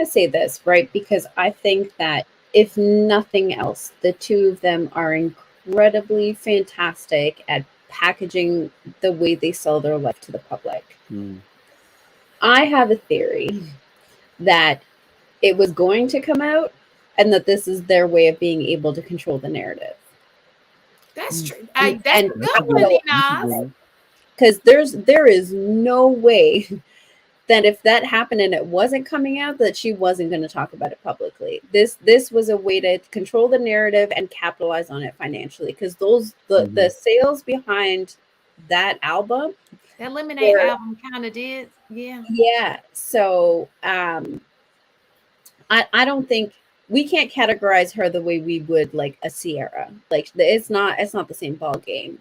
to say this, right? Because I think that if nothing else, the two of them are incredibly fantastic at packaging the way they sell their life to the public. Mm. I have a theory that it was going to come out and that this is their way of being able to control the narrative. That's true. That's And a good That's a one, good. capitalize That's a Dinas. good one. because there is no way that if that happened and it wasn't coming out that she wasn't going to talk about it publicly. This was a way to control the narrative and capitalize on it financially because the sales behind that album That Lemonade were album kind of did. Yeah. yeah. So I don't think we can't categorize her the way we would like a Sierra. Like it's not the same ball game.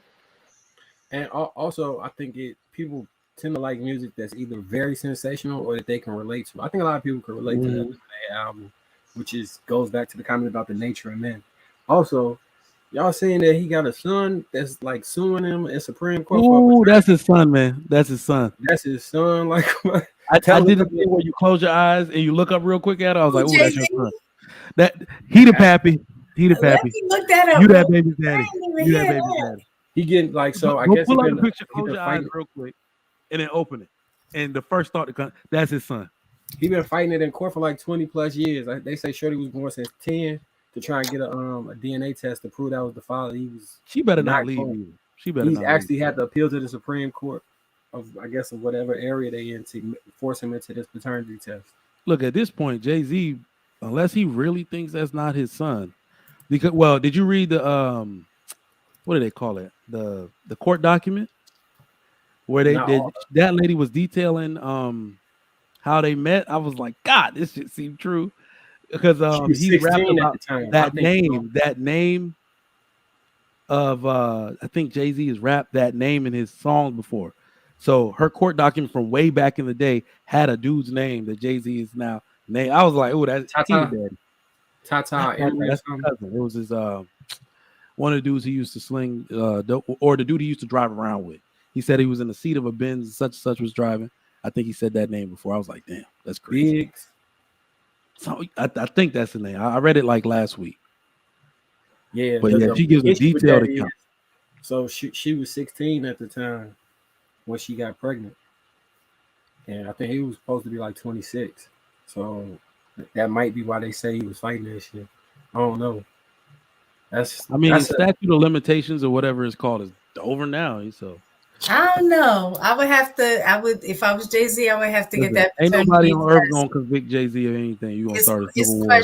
And also, I think people tend to like music that's either very sensational or that they can relate to. I think a lot of people can relate to that Lemonade album, which goes back to the comment about the nature of men. Also, y'all saying that he got a son that's like suing him in Supreme Court for Ooh, that's his son, man. That's his son. that's his son. Like, I tell did us the thing where you close your eyes and you look up real quick at it. I was like, "Ooh, that's your Jay-Z? son." That he the pappy. He the Let pappy. me look that up. You real that quick. baby's I daddy. ain't even You that hear baby's that. daddy. he getting like so. I Go guess pull he up the been, picture, he close been your eyes fighting. real quick, and then open it. And the first thought to come, that's his son. He been fighting it in court for like 20 plus years. They say Shorty was born since 10 to try and get a DNA test to prove that was the father. He was She better not not leave clone. either. She better He's not leave. actually had to appeal to the Supreme Court of I guess of whatever area they in to force him into this paternity test. Look, at this point, Jay-Z, unless he really thinks that's not his son, because did you read the what do they call it? The court document where Not all. that lady was detailing how they met. I was like, God, this shit seemed true. Because She was he rapped 16 at about the time. I that think name of I think Jay-Z has rapped that name in his songs before. So her court document from way back in the day had a dude's name that Jay-Z is now named. I was like, oh, that's he the Tata, daddy. Tata, No, Emre, that's his something. cousin. It was his one of the dudes he used to sling or the dude he used to drive around with. He said he was in the seat of a Benz, such and such was driving. I think he said that name before. I was like, damn, that's crazy. Biggs. So I think that's the name. I read it like last week. Yeah, But yeah, she gives a issue with detailed that is, account. so she was 16 at the time when she got pregnant, and I think he was supposed to be like 26. So that might be why they say he was fighting that shit. I don't know. Statute of limitations or whatever it's called is over now. So I don't know. I would if I was Jay-Z, I would have to get that. Ain't nobody paternity on earth test. gonna convict Jay-Z of anything. You gonna start a civil war.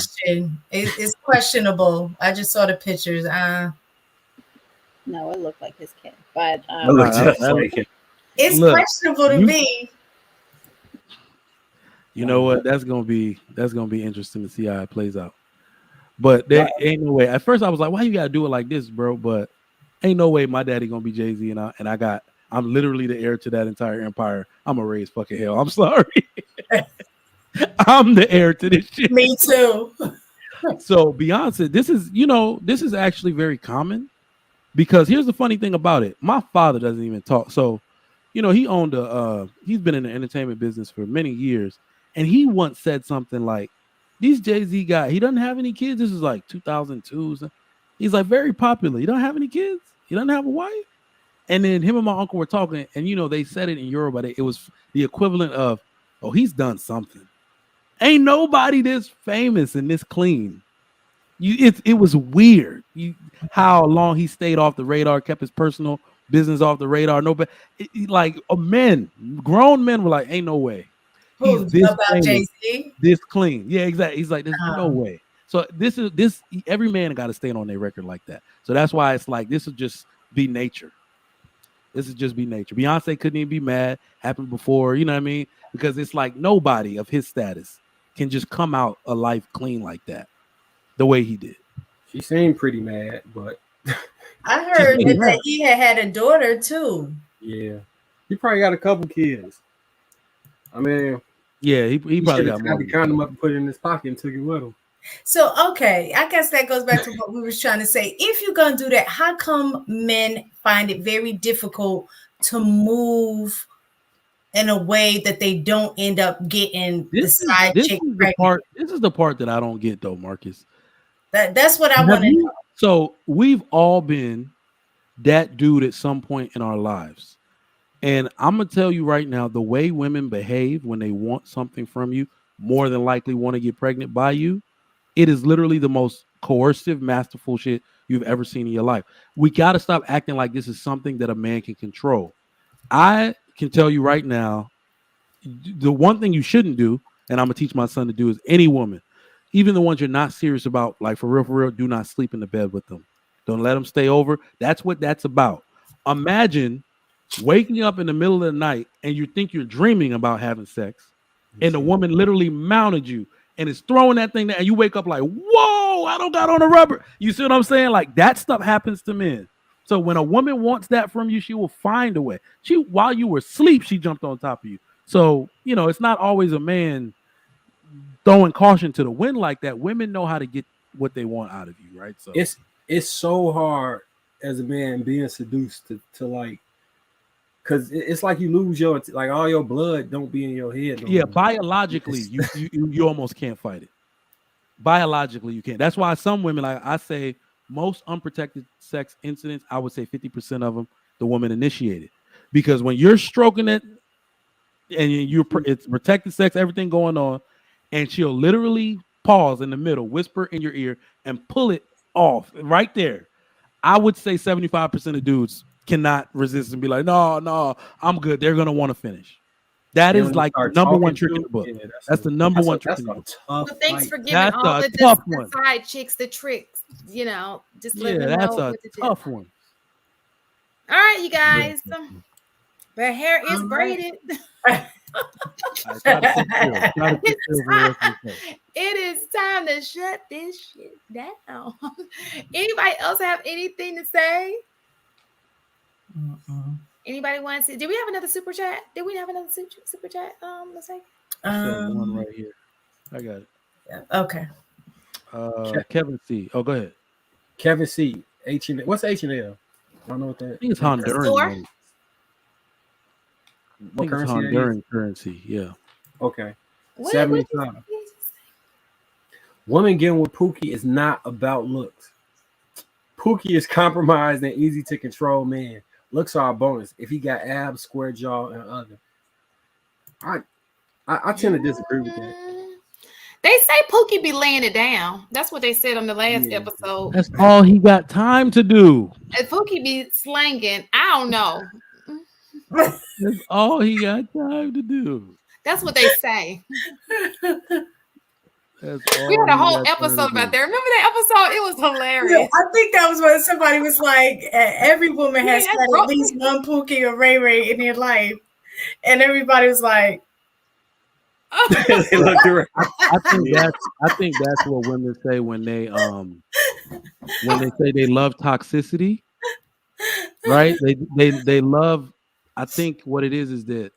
It's questionable. I just saw the pictures. No, it looked like his kid, but It looked just like it. It's questionable to me. You know what? That's gonna be interesting to see how it plays out. But there ain't no way. At first, I was like, "Why you gotta do it like this, bro?" But ain't no way my daddy gonna be Jay-Z, and I'm literally the heir to that entire empire. I'm gonna raise fucking hell. I'm sorry. I'm the heir to this shit. Me too. So Beyonce, this is actually very common because here's the funny thing about it. My father doesn't even talk. So, he owned he's been in the entertainment business for many years, and he once said something like, "These Jay-Z guy, he doesn't have any kids." This is like 2002. He's like very popular. He don't have any kids. He doesn't have a wife. And then him and my uncle were talking, and they said it in Yoruba. It was the equivalent of, "Oh, he's done something." Ain't nobody this famous and this clean. It was weird. How long he stayed off the radar, kept his personal business off the radar. Nobody, grown men were like, "Ain't no way." Who He's this about famous, Jay-Z? this clean. Yeah, exactly. He's like, "There's no way." So this every man got to stand on their record like that. So that's why it's like this will just be nature. This is just be nature. Beyonce couldn't even be mad. Happened before, you know what I mean? Because it's like nobody of his status can just come out a life clean like that, the way he did. She seemed pretty mad, but I heard that he had a daughter too. Yeah, he probably got a couple kids. I mean, yeah, he probably got more. He counted them up and put it in his pocket and took it with him. So, okay, I guess that goes back to what we were trying to say. If you're going to do that, how come men find it very difficult to move in a way that they don't end up getting the side chick pregnant. This is the part that I don't get though, Marcus. That's what I want to know. So we've all been that dude at some point in our lives. And I'm going to tell you right now, the way women behave when they want something from you, more than likely want to get pregnant by you, it is literally the most coercive, masterful shit you've ever seen in your life. We got to stop acting like this is something that a man can control. I can tell you right now, the one thing you shouldn't do, and I'm going to teach my son to do, is any woman, even the ones you're not serious about, like for real, do not sleep in the bed with them. Don't let them stay over. That's what that's about. Imagine waking up in the middle of the night and you think you're dreaming about having sex, and the woman literally mounted you and is throwing that thing there, and you wake up like, whoa, I don't got on a rubber. You see what I'm saying? Like, that stuff happens to men. So when a woman wants that from you, she will find a way. While you were asleep, she jumped on top of you. So, it's not always a man throwing caution to the wind like that. Women know how to get what they want out of you, right? So it's so hard as a man being seduced to like, because it's like you lose like all your blood don't be in your head. Yeah, biologically, you almost can't fight it. Biologically, you can't. That's why some women, like I say, most unprotected sex incidents, I would say 50% of them, the woman initiated. Because when you're stroking it and it's protected sex, everything going on, and she'll literally pause in the middle, whisper in your ear, and pull it off right there. I would say 75% of dudes cannot resist and be like, no, I'm good. They're gonna want to finish. That is like the number one trick in the book. That's the number one trick in the book. Well, thanks for giving all the side chicks the tricks. Just let them know. That's a tough one. All right, you guys. Their hair is braided. It is time to shut this shit down. Anybody else have anything to say? Anybody want to? Did we have another super chat? Did we have another super chat? Let's say. One right here. I got it. Okay. Kevin C. Oh, go ahead. Kevin C. H&L. What's H&L? I don't know what that. I think it's Honduran. What currency? Honduran currency. Yeah. Okay. 75. Women getting with Pookie is not about looks. Pookie is compromised and easy to control man. Looks are a bonus if he got abs, square jaw, and other. I tend to disagree with that. They say Pookie be laying it down. That's what they said on the last episode. That's all he got time to do. If Pookie be slanging, I don't know. That's all he got time to do. That's what they say. We had a whole episode about that. Remember that episode? It was hilarious. Yeah, I think that was when somebody was like, every woman has had at least one Pookie or Ray Ray in their life. And everybody was like, they looked around. I think that's what women say when they say they love toxicity. Right? They love, I think what it is that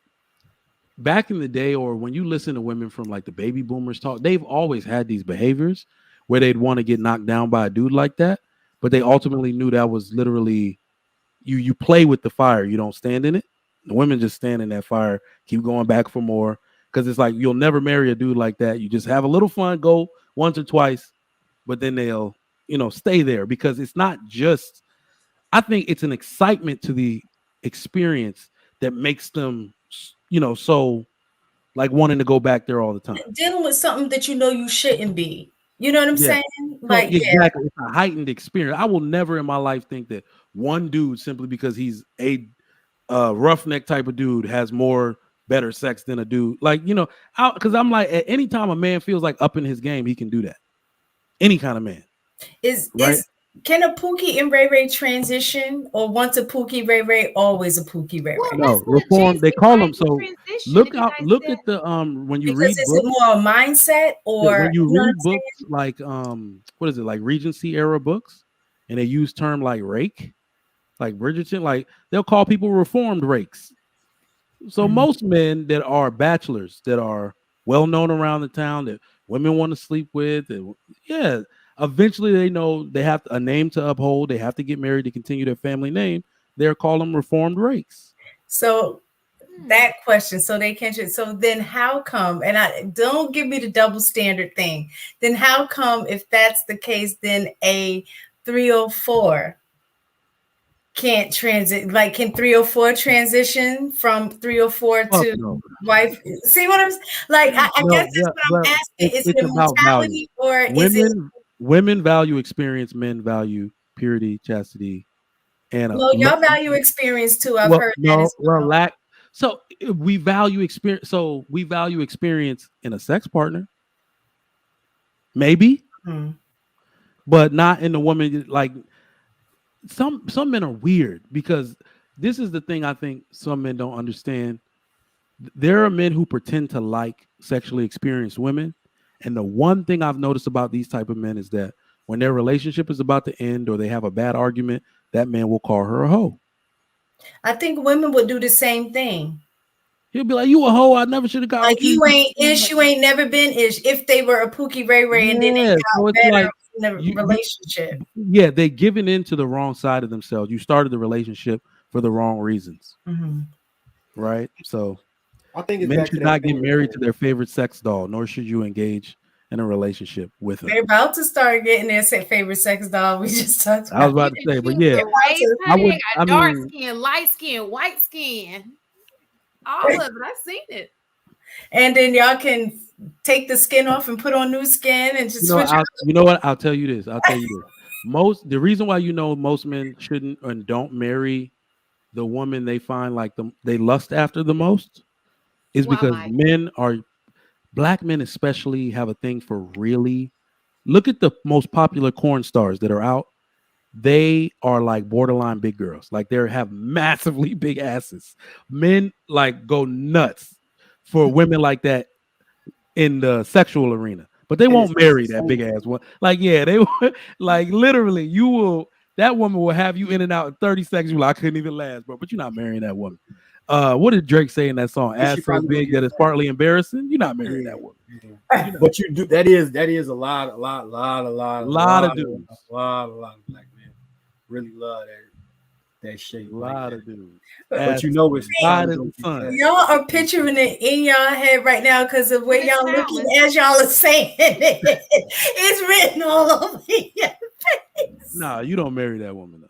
back in the day, or when you listen to women from like the baby boomers talk, they've always had these behaviors where they'd want to get knocked down by a dude like that, but they ultimately knew that was literally you play with the fire, you don't stand in it. The women just stand in that fire, keep going back for more, because it's like you'll never marry a dude like that. You just have a little fun, go once or twice, but then they'll stay there, because it's not just, I think it's an excitement to the experience that makes them so like wanting to go back there all the time. Dealing with something that you shouldn't be. You know what I'm saying? Like, exactly. It's a heightened experience. I will never in my life think that one dude, simply because he's a roughneck type of dude, has better sex than a dude. Like, because I'm like, at any time a man feels like up in his game, he can do that. Any kind of man. Can a Pookie and Ray Ray transition, or once a Pookie Ray Ray, always a Pookie Ray Ray? No, reform. They call them. So look at the when you read books. Is it more a mindset, or when you read books like what is it, like Regency era books, and they use term like rake, like Bridgerton, like they'll call people reformed rakes. So most men that are bachelors, that are well known around the town, that women want to sleep with, eventually they know they have a name to uphold. They have to get married to continue their family name. They're called them reformed rakes. So that question so they can. So then how come, and I don't give me the double standard thing, then how come if that's the case, then a 304 can't transit, like can 304 transition from 304 to no. wife? See what I'm like? I No, guess that's what I'm asking. Is it a about value. mentality or is it? Women value experience, men value purity, chastity, and Well, y'all value experience too. I've heard that as well. So we value experience. So we value experience in a sex partner, maybe, but not in the woman. Like some men are weird because this is the thing I think some men don't understand. There are men who pretend to like sexually experienced women, and the one thing I've noticed about these type of men is that when their relationship is about to end or they have a bad argument, that man will call her a hoe. I think women would do the same thing. He'll be like, "You a hoe? I never should have got like with you. You ain't ish. You ain't never been ish. If they were a Pookie Ray Ray and then they got better like, in the relationship. They giving into the wrong side of themselves. You started the relationship for the wrong reasons, right? So I think men should not get married to their favorite sex doll, nor should you engage in a relationship with them. They're about to start getting their favorite sex doll. We just talked about. I was about to say, but yeah, I dark skin, light skin, white skin, all of it. I've seen it. And then y'all can take the skin off and put on new skin and just switch. You know what? I'll tell you this. The reason why most men shouldn't and don't marry the woman they find like they lust after the most is because black men especially have a thing for really. Look at the most popular porn stars that are out. They are like borderline big girls. Like they have massively big asses. Men like go nuts for women like that in the sexual arena, but they won't marry that big ass one. Like, yeah, they like literally that woman will have you in and out in 30 seconds. You're like, I couldn't even last, bro. But you're not marrying that woman. What did Drake say in that song? Ass so big that it's partly embarrassing. You're not marrying that woman. Yeah. But you do. That is a lot of dudes. A lot of black men really love that shape. A lot of dudes. But you know it's fun. Y'all are picturing it in y'all head right now because of the way y'all looking as y'all are saying it. It's written all over your face. Nah, you don't marry that woman though.